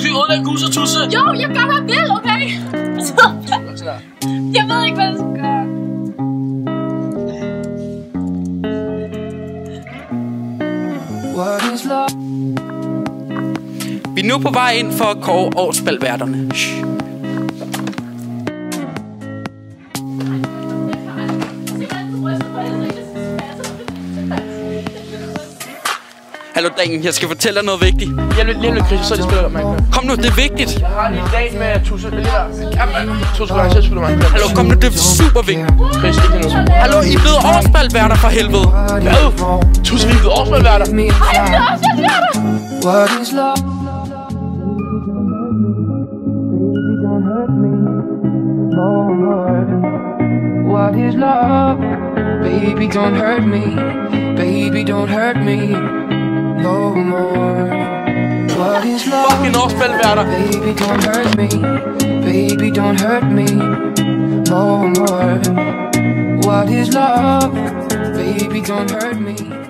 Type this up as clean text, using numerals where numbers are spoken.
skal ikke ødelægge huset, Tusse. Jo, jeg gør, hvad jeg vil, okay? Jeg ved ikke, hvad jeg skal gøre. Vi er nu på vej ind for at kåre årsbalværterne. Hallo Daniel, jeg skal fortælle dig noget vigtigt. Lige lidt, Chris, så det spiller mig. Kom nu, det er vigtigt. Jeg har lige en dag med Tusse. Tusse, jeg spiller mig. Hallo, kom nu, det er super vigtigt. Chris, ikke nu. Hallo, I er blevet årsbalværter for helvede. Hvad? Tusse, vi er blevet årsbalværter. What is love? What is love? Baby, don't hurt me. Baby, don't hurt me no more. What is love? Fucking årsbalværter. Baby, don't hurt me. Baby, don't hurt me no more. What is love? Baby, don't hurt me.